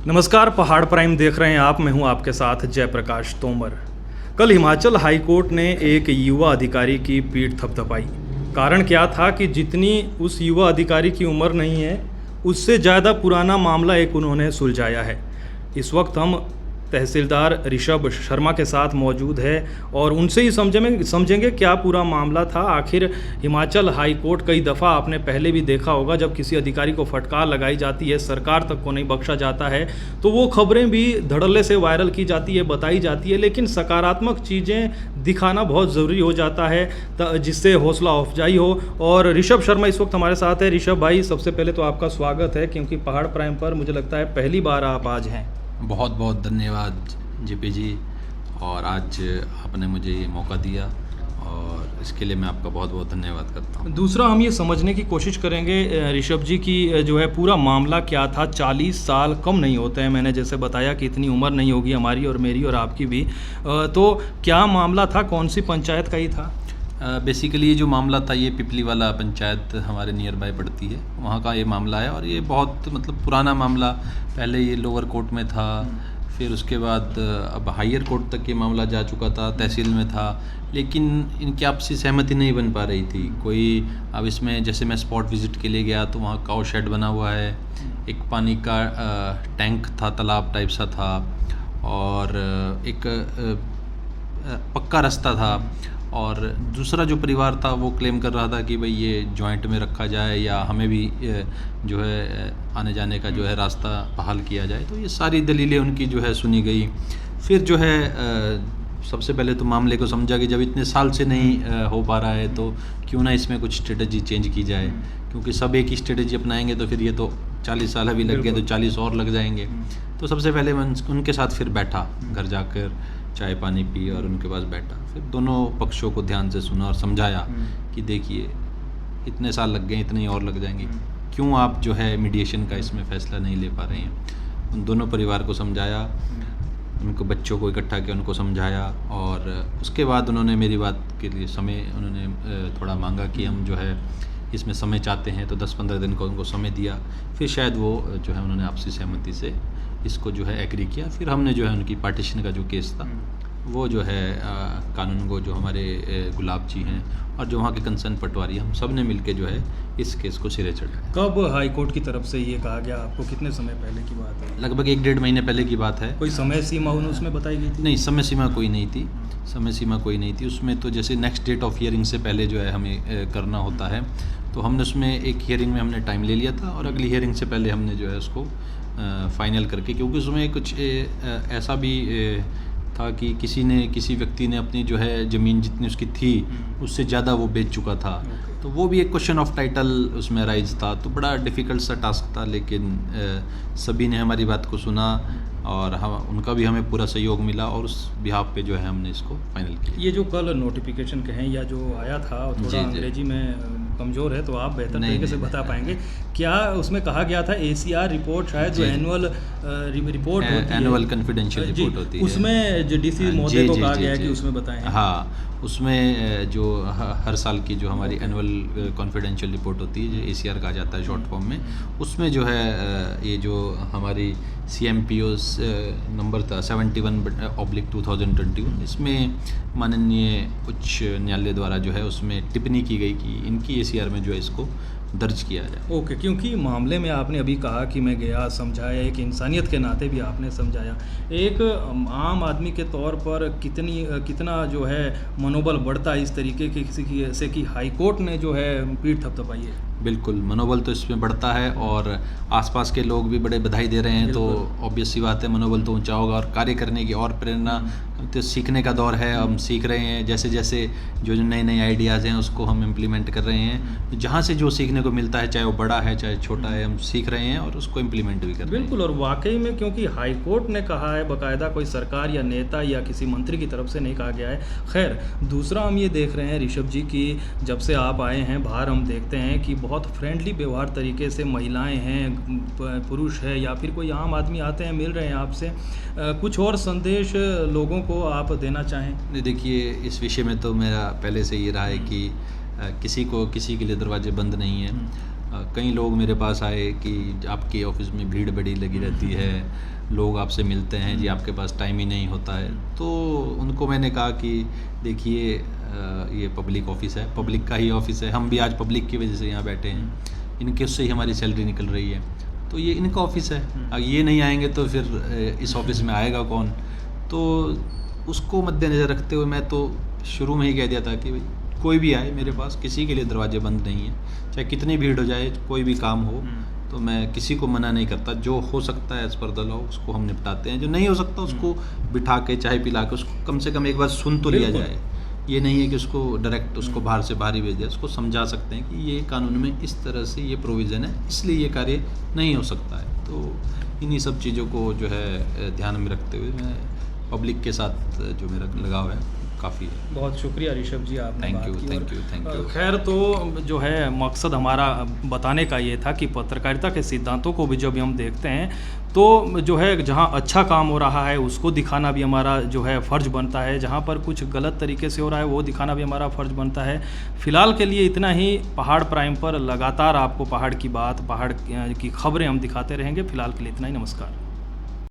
नमस्कार, पहाड़ प्राइम देख रहे हैं आप। मैं हूं आपके साथ जयप्रकाश तोमर। कल हिमाचल हाई कोर्ट ने एक युवा अधिकारी की पीठ थपथपाई। कारण क्या था कि जितनी उस युवा अधिकारी की उम्र नहीं है, उससे ज़्यादा पुराना मामला एक उन्होंने सुलझाया है। इस वक्त हम तहसीलदार ऋषभ शर्मा के साथ मौजूद है और उनसे ही समझेंगे क्या पूरा मामला था। आखिर हिमाचल हाई कोर्ट कई दफ़ा आपने पहले भी देखा होगा, जब किसी अधिकारी को फटकार लगाई जाती है, सरकार तक को नहीं बख्शा जाता है, तो वो खबरें भी धड़ल्ले से वायरल की जाती है, बताई जाती है। लेकिन सकारात्मक चीज़ें दिखाना बहुत ज़रूरी हो जाता है जिससे हौसला अफजाई हो। और ऋषभ शर्मा इस वक्त हमारे साथ है। ऋषभ भाई, सबसे पहले तो आपका स्वागत है, क्योंकि पहाड़ प्राइम पर मुझे लगता है पहली बार आप आज हैं। बहुत बहुत धन्यवाद जेपी जी, और आज आपने मुझे ये मौका दिया और इसके लिए मैं आपका बहुत बहुत धन्यवाद करता हूँ। दूसरा, हम ये समझने की कोशिश करेंगे ऋषभ जी की जो है पूरा मामला क्या था। 40 साल कम नहीं होते हैं, मैंने जैसे बताया कि इतनी उम्र नहीं होगी हमारी और मेरी और आपकी भी। तो क्या मामला था, कौन सी पंचायत का ही था? बेसिकली ये जो मामला था, ये पिपली वाला पंचायत हमारे नियर बाय पड़ती है, वहाँ का ये मामला है। और ये बहुत पुराना मामला, पहले ये लोअर कोर्ट में था, फिर उसके बाद अब हायर कोर्ट तक ये मामला जा चुका था, तहसील में था, लेकिन इनकी आपसी सहमति नहीं बन पा रही थी कोई। अब इसमें जैसे मैं स्पॉट विज़िट के लिए गया तो वहाँ काऊ शेड बना हुआ है, एक पानी का टैंक था, तालाब टाइप सा था, और एक पक्का रास्ता था। और दूसरा जो परिवार था वो क्लेम कर रहा था कि भाई ये जॉइंट में रखा जाए या हमें भी जो है आने जाने का जो है रास्ता बहाल किया जाए। तो ये सारी दलीलें उनकी जो है सुनी गई। फिर जो है सबसे पहले तो मामले को समझा कि जब इतने साल से नहीं हो पा रहा है तो क्यों ना इसमें कुछ स्ट्रेटजी चेंज की जाए, क्योंकि सब एक ही स्ट्रेटजी अपनाएंगे तो फिर ये तो 40 साल अभी लग गए तो 40 और लग जाएंगे। तो सबसे पहले मैं उनके साथ फिर बैठा, घर जाकर चाय पानी पी और उनके पास बैठा, फिर दोनों पक्षों को ध्यान से सुना और समझाया कि देखिए इतने साल लग गए, इतने और लग जाएंगे, क्यों आप जो है मीडिएशन का इसमें फ़ैसला नहीं ले पा रहे हैं। उन दोनों परिवार को समझाया, उनको बच्चों को इकट्ठा किया, उनको समझाया, और उसके बाद उन्होंने मेरी बात के लिए समय उन्होंने थोड़ा मांगा कि हम जो है इसमें समय चाहते हैं, तो 10-15 दिन का उनको समय दिया। फिर शायद वो जो है उन्होंने आपसी सहमति से इसको जो है एग्री किया। फिर हमने जो है उनकी पार्टीशन का जो केस था वो जो है कानून को जो हमारे गुलाब जी हैं और जो वहाँ के कंसर्न पटवारी, हम सब ने मिलकर जो है इस केस को सिरे चढ़ाया। कब हाई कोर्ट की तरफ से ये कहा गया आपको, कितने समय पहले की बात है? लगभग 1-1.5 महीने पहले की बात है। कोई समय सीमा उसमें बताई गई थी? नहीं, समय सीमा कोई नहीं थी, समय सीमा कोई नहीं थी उसमें। तो जैसे नेक्स्ट डेट ऑफ हियरिंग से पहले जो है हमें करना होता है, तो हमने उसमें एक हियरिंग में हमने टाइम ले लिया था और अगली हियरिंग से पहले हमने जो है उसको फाइनल करके, क्योंकि उसमें कुछ ऐसा भी था कि किसी व्यक्ति ने अपनी जो है ज़मीन जितनी उसकी थी उससे ज़्यादा वो बेच चुका था। तो वो भी एक क्वेश्चन ऑफ टाइटल उसमें राइज था। तो बड़ा डिफ़िकल्ट सा टास्क था, लेकिन सभी ने हमारी बात को सुना और हम उनका भी हमें पूरा सहयोग मिला और उस बिहाफ पे जो है हमने इसको फाइनल किया। ये जो कल नोटिफिकेशन कहें या जो आया था, थोड़ा अंग्रेजी में कमज़ोर है तो आप बेहतर तरीके से बता पाएंगे। क्या उसमें कहा गया था ACR रिपोर्ट, शायद जो एनुअल रिपोर्ट होती है, एनुअल कॉन्फिडेंशियल रिपोर्ट होती है, उसमें जो DC महोदय को कहा गया है कि उसमें बताएं। हाँ, उसमें जो हर साल की जो हमारी एनुअल कॉन्फिडेंशियल रिपोर्ट होती है, जो ACR कहा जाता है शॉर्ट फॉर्म में, उसमें जो है ये जो हमारी CMPOs नंबर था 71/2021, इसमें माननीय उच्च न्यायालय द्वारा जो है उसमें टिप्पणी की गई कि इनकी ACR में जो है इसको दर्ज किया जाए। ओके, क्योंकि मामले में आपने अभी कहा कि मैं गया, समझाया, एक इंसानियत के नाते भी आपने समझाया। एक आम आदमी के तौर पर कितना जो है मनोबल बढ़ता है इस तरीके के किसी से कि हाई कोर्ट ने जो है पीठ थपथपाई है? बिल्कुल, मनोबल तो इसमें बढ़ता है और आसपास के लोग भी बड़े बधाई दे रहे हैं, तो ऑब्वियस सी बात है मनोबल तो ऊंचा होगा और कार्य करने की और प्रेरणा। तो सीखने का दौर है, हम सीख रहे हैं, जैसे जैसे जो नए आइडियाज़ हैं उसको हम इम्प्लीमेंट कर रहे हैं। तो जहाँ से जो सीखने को मिलता है, चाहे वो बड़ा है चाहे छोटा है, हम सीख रहे हैं और उसको इम्प्लीमेंट भी कर रहे हैं। बिल्कुल, और वाकई में क्योंकि हाई कोर्ट ने कहा है, बाकायदा कोई सरकार या नेता या किसी मंत्री की तरफ से नहीं कहा गया है। खैर, दूसरा हम ये देख रहे हैं ऋषभ जी की जब से आप आए हैं बाहर, हम देखते हैं कि बहुत फ्रेंडली व्यवहार तरीके से महिलाएं हैं, पुरुष है या फिर कोई आम आदमी आते हैं, मिल रहे हैं आपसे। कुछ और संदेश लोगों को आप देना चाहें? देखिए, इस विषय में तो मेरा पहले से ये रहा है कि किसी के लिए दरवाजे बंद नहीं है। कई लोग मेरे पास आए कि आपके ऑफिस में भीड़ बड़ी लगी रहती है, लोग आपसे मिलते हैं जी, आपके पास टाइम ही नहीं होता है। तो उनको मैंने कहा कि देखिए ये पब्लिक ऑफिस है, पब्लिक का ही ऑफिस है, हम भी आज पब्लिक की वजह से यहाँ बैठे हैं, इनके उससे ही हमारी सैलरी निकल रही है, तो ये इनका ऑफिस है। अगर ये नहीं आएंगे तो फिर इस ऑफिस में आएगा कौन? तो उसको मद्देनज़र रखते हुए मैं तो शुरू में ही कह दिया था कि भाई कोई भी आए मेरे पास, किसी के लिए दरवाजे बंद नहीं है, चाहे कितनी भीड़ हो जाए, कोई भी काम हो, तो मैं किसी को मना नहीं करता। जो हो सकता है एज़ पर द लॉ उसको हम निपटाते हैं, जो नहीं हो सकता उसको बिठा के चाय पिला के उसको कम से कम एक बार सुन तो लिया जाए। ये नहीं है कि उसको डायरेक्ट उसको बाहर से बाहर ही भेज दिया, उसको समझा सकते हैं कि ये कानून में इस तरह से ये प्रोविज़न है, इसलिए ये कार्य नहीं हो सकता है। तो इन्हीं सब चीज़ों को जो है ध्यान में रखते हुए मैं पब्लिक के साथ जो मेरा लगाव है काफ़ी है। बहुत शुक्रिया ऋषभ जी, आपने थैंक बात यू, की। थैंक और यू, थैंक यू। खैर तो जो है मकसद हमारा बताने का ये था कि पत्रकारिता के सिद्धांतों को भी जब हम देखते हैं तो जो है जहाँ अच्छा काम हो रहा है उसको दिखाना भी हमारा जो है फ़र्ज़ बनता है, जहाँ पर कुछ गलत तरीके से हो रहा है वो दिखाना भी हमारा फ़र्ज़ बनता है। फ़िलहाल के लिए इतना ही। पहाड़ प्राइम पर लगातार आपको पहाड़ की बात, पहाड़ की खबरें हम दिखाते रहेंगे। फ़िलहाल के लिए इतना ही। नमस्कार।